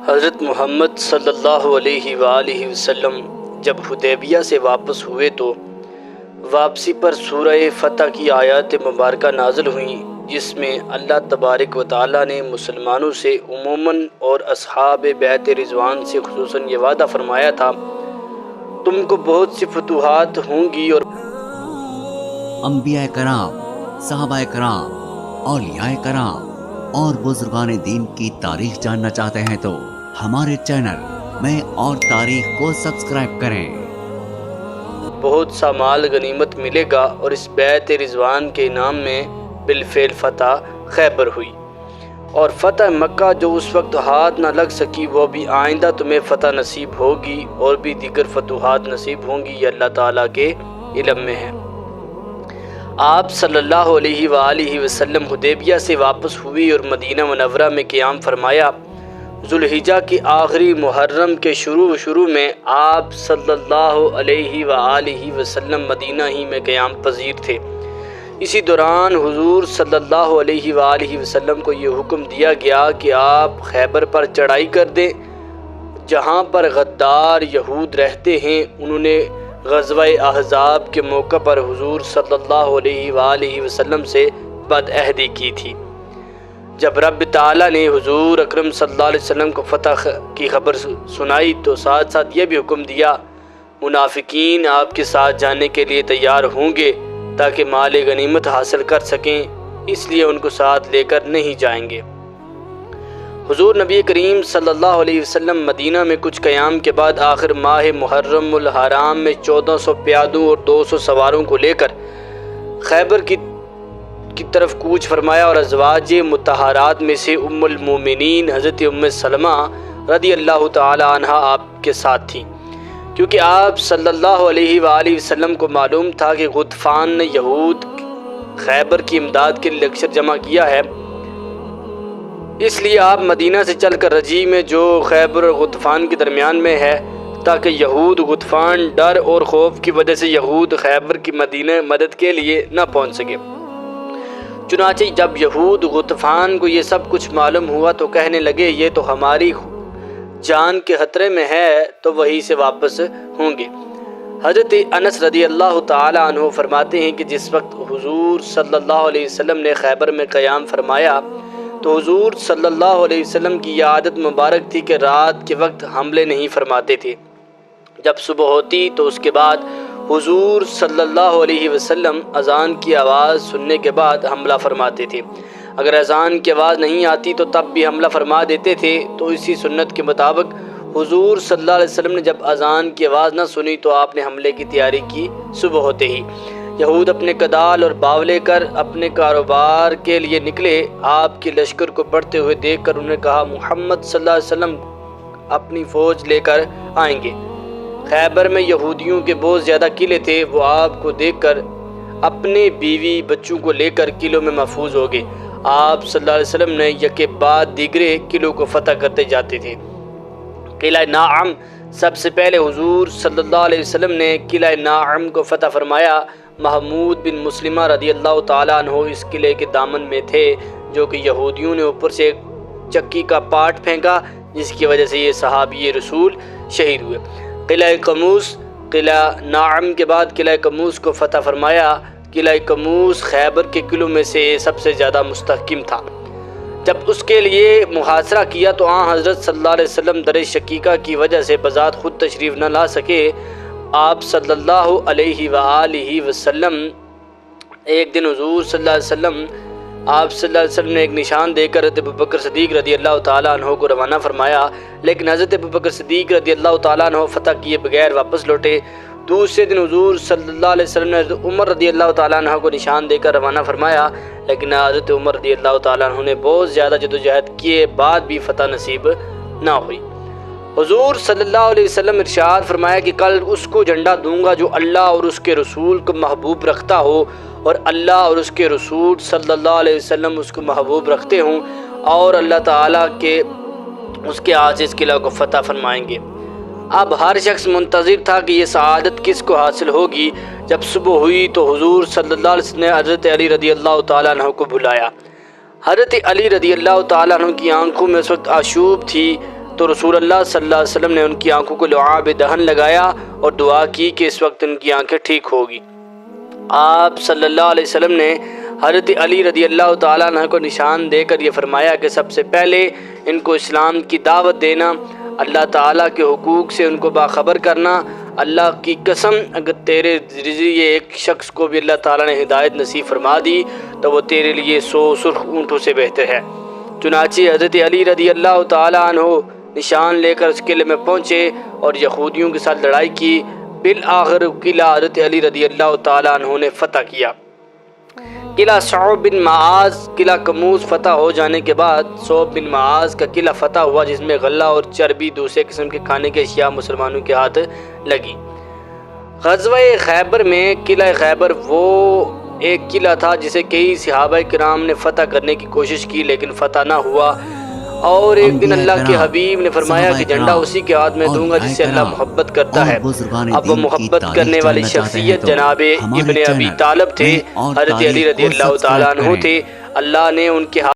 حضرت محمد صلی اللہ علیہ وآلہ وسلم جب حدیبیہ سے واپس ہوئے تو واپسی پر سورہ فتح کی آیات مبارکہ نازل ہوئیں، جس میں اللہ تبارک و تعالیٰ نے مسلمانوں سے عموماً اور اصحاب بیعت رضوان سے خصوصاً یہ وعدہ فرمایا تھا، تم کو بہت سی فتوحات ہوں گی اور انبیاء کرام، صحابہ کرام، اولیاء کرام اور بزرگان دین کی تاریخ جاننا چاہتے ہیں تو ہمارے چینل میں اور تاریخ کو سبسکرائب کریں۔ بہت سا مال غنیمت ملے گا، اور اس بیعت رضوان کے انعام میں بالفعل فتح خیبر ہوئی، اور فتح مکہ جو اس وقت ہاتھ نہ لگ سکی وہ بھی آئندہ تمہیں فتح نصیب ہوگی، اور بھی دیگر فتوحات نصیب ہوں گی، یہ اللہ تعالیٰ کے علم میں ہے۔ آپ صلی اللہ علیہ وآلہ وسلم حدیبیہ سے واپس ہوئی اور مدینہ منورہ میں قیام فرمایا۔ ذوالحجہ کی آخری محرم کے شروع میں آپ صلی اللہ علیہ وآلہ وسلم مدینہ ہی میں قیام پذیر تھے۔ اسی دوران حضور صلی اللہ علیہ وآلہ وسلم کو یہ حکم دیا گیا کہ آپ خیبر پر چڑھائی کر دیں، جہاں پر غدار یہود رہتے ہیں۔ انہوں نے غزوہ احزاب کے موقع پر حضور صلی اللہ علیہ وآلہ وسلم سے بدعہدی کی تھی۔ جب رب تعالیٰ نے حضور اکرم صلی اللہ علیہ وسلم کو فتح کی خبر سنائی تو ساتھ ساتھ یہ بھی حکم دیا، منافقین آپ کے ساتھ جانے کے لیے تیار ہوں گے تاکہ مال غنیمت حاصل کر سکیں، اس لیے ان کو ساتھ لے کر نہیں جائیں گے۔ حضور نبی کریم صلی اللہ علیہ وسلم مدینہ میں کچھ قیام کے بعد آخر ماہ محرم الحرام میں 1400 پیادوں اور 200 سواروں کو لے کر خیبر کی طرف کوچ فرمایا، اور ازواج مطہرات میں سے ام المومنین حضرت ام سلمہ رضی اللہ تعالی عنہا آپ کے ساتھ تھیں، کیونکہ آپ صلی اللہ علیہ وآلہ وسلم کو معلوم تھا کہ غطفان نے یہود خیبر کی امداد کے لیے لشکر جمع کیا ہے، اس لیے آپ مدینہ سے چل کر رجی میں جو خیبر اور غطفان کے درمیان میں ہے، تاکہ یہود غطفان ڈر اور خوف کی وجہ سے یہود خیبر کی مدینہ مدد کے لیے نہ پہنچ سکے۔ چنانچہ جب یہود غطفان کو یہ سب کچھ معلوم ہوا تو کہنے لگے، یہ تو ہماری جان کے خطرے میں ہے، تو وہیں سے واپس ہوں گے۔ حضرت انس رضی اللہ تعالی عنہ فرماتے ہیں کہ جس وقت حضور صلی اللہ علیہ وسلم نے خیبر میں قیام فرمایا تو حضور صلی اللہ علیہ وسلم کی یہ عادت مبارک تھی کہ رات کے وقت حملے نہیں فرماتے تھے۔ جب صبح ہوتی تو اس کے بعد حضور صلی اللہ علیہ وسلم اذان کی آواز سننے کے بعد حملہ فرماتے تھے۔ اگر اذان کی آواز نہیں آتی تو تب بھی حملہ فرما دیتے تھے، تو اسی سنت کے مطابق حضور صلی اللہ علیہ وسلم نے جب اذان کی آواز نہ سنی تو آپ نے حملے کی تیاری کی۔ صبح ہوتے ہی یہود اپنے کدال اور باو لے کر اپنے کاروبار کے لیے نکلے۔ آپ کے لشکر کو بڑھتے ہوئے دیکھ کر انہوں نے کہا، محمد صلی اللہ علیہ وسلم اپنی فوج لے کر آئیں گے۔ خیبر میں یہودیوں کے بہت زیادہ قلعے تھے، وہ آپ کو دیکھ کر اپنے بیوی بچوں کو لے کر قلعوں میں محفوظ ہو گئے۔ آپ صلی اللہ علیہ وسلم نے یکے بعد دیگرے قلعوں کو فتح کرتے جاتے تھے۔ قلعہ ناعم سب سے پہلے حضور صلی اللہ علیہ وسلم نے قلعہ ناعم کو فتح فرمایا۔ محمود بن مسلمہ رضی اللہ تعالیٰ عنہ اس قلعے کے دامن میں تھے، جو کہ یہودیوں نے اوپر سے ایک چکی کا پارٹ پھینکا، جس کی وجہ سے یہ صحابی رسول شہید ہوئے۔ قلعہ قموس، قلعہ ناعم کے بعد قلعہ قموس کو فتح فرمایا۔ قلعہ قموس خیبر کے قلعوں میں سے سب سے زیادہ مستحکم تھا۔ جب اس کے لیے محاصرہ کیا تو حضرت صلی اللہ علیہ وسلم در شقیقہ کی وجہ سے بذات خود تشریف نہ لا سکے۔ آپ صلی اللہ علیہ وآلہ وسلم ایک دن حضور صلی اللہ علیہ وسلم آپ صلی اللہ علیہ وسلم نے ایک نشان دے کر حضرت ابوبکر صدیق رضی اللہ تعالیٰ عنہ کو روانہ فرمایا، لیکن حضرت ابوبکر صدیق رضی اللہ تعالیٰ عنہ فتح کیے بغیر واپس لوٹے۔ دوسرے دن حضور صلی اللہ علیہ وسلم نے حضرت عمر رضی اللہ تعالیٰ عنہ کو نشان دے کر روانہ فرمایا، لیکن حضرت عمر رضی اللہ تعالیٰ عنہ نے بہت زیادہ جدوجہد کیے بعد بھی فتح نصیب نہ ہوئی۔ حضور صلی اللہ علیہ وسلم ارشاد فرمایا کہ کل اس کو جھنڈا دوں گا جو اللہ اور اس کے رسول کو محبوب رکھتا ہو، اور اللہ اور اس کے رسول صلی اللہ علیہ وسلم اس کو محبوب رکھتے ہوں، اور اللہ تعالیٰ کے اس کے ہاتھ سے اس قلعہ کو فتح فرمائیں گے۔ اب ہر شخص منتظر تھا کہ یہ سعادت کس کو حاصل ہوگی۔ جب صبح ہوئی تو حضور صلی اللہ علیہ وسلم نے حضرت علی رضی اللہ تعالیٰ عنہ کو بلایا۔ حضرت علی رضی اللہ تعالیٰ عنہ کی آنکھوں میں اس وقت آشوب تھی، تو رسول اللہ صلی اللہ علیہ وسلم نے ان کی آنکھوں کو لعاب دہن لگایا اور دعا کی کہ اس وقت ان کی آنکھیں ٹھیک ہوگی۔ آپ صلی اللہ علیہ وسلم نے حضرت علی رضی اللہ تعالیٰ عنہ کو نشان دے کر یہ فرمایا کہ سب سے پہلے ان کو اسلام کی دعوت دینا، اللہ تعالیٰ کے حقوق سے ان کو باخبر کرنا۔ اللہ کی قسم اگر تیرے ذریعے ایک شخص کو بھی اللہ تعالیٰ نے ہدایت نصیب فرما دی تو وہ تیرے لیے 100 سرخ اونٹوں سے بہتر ہے۔ چنانچہ حضرت علی رضی اللہ تعالیٰ عنہ نشان لے کر اس قلعے میں پہنچے اور یہودیوں کے ساتھ لڑائی کی۔ بالآخر قلعہ حضرت علی رضی اللہ تعالیٰ عنہ نے فتح کیا۔ قلعہ صعب بن معاذ، قلعہ کموز فتح ہو جانے کے بعد صعب بن معاذ کا قلعہ فتح ہوا، جس میں غلہ اور چربی دوسرے قسم کے کھانے کی اشیاء مسلمانوں کے ہاتھ لگی۔ غزوہ خیبر میں قلعہ خیبر وہ ایک قلعہ تھا جسے کئی صحابہ کرام نے فتح کرنے کی کوشش کی لیکن فتح نہ ہوا، اور ایک دن اللہ کے حبیب نے فرمایا کہ جھنڈا اسی کے ہاتھ میں دوں گا جس سے اللہ محبت کرتا ہے۔ اب وہ محبت کرنے والی شخصیت جناب ابن ابی طالب تھے، حضرت علی رضی اللہ تعالیٰ عنہ تھے۔ اللہ نے ان کے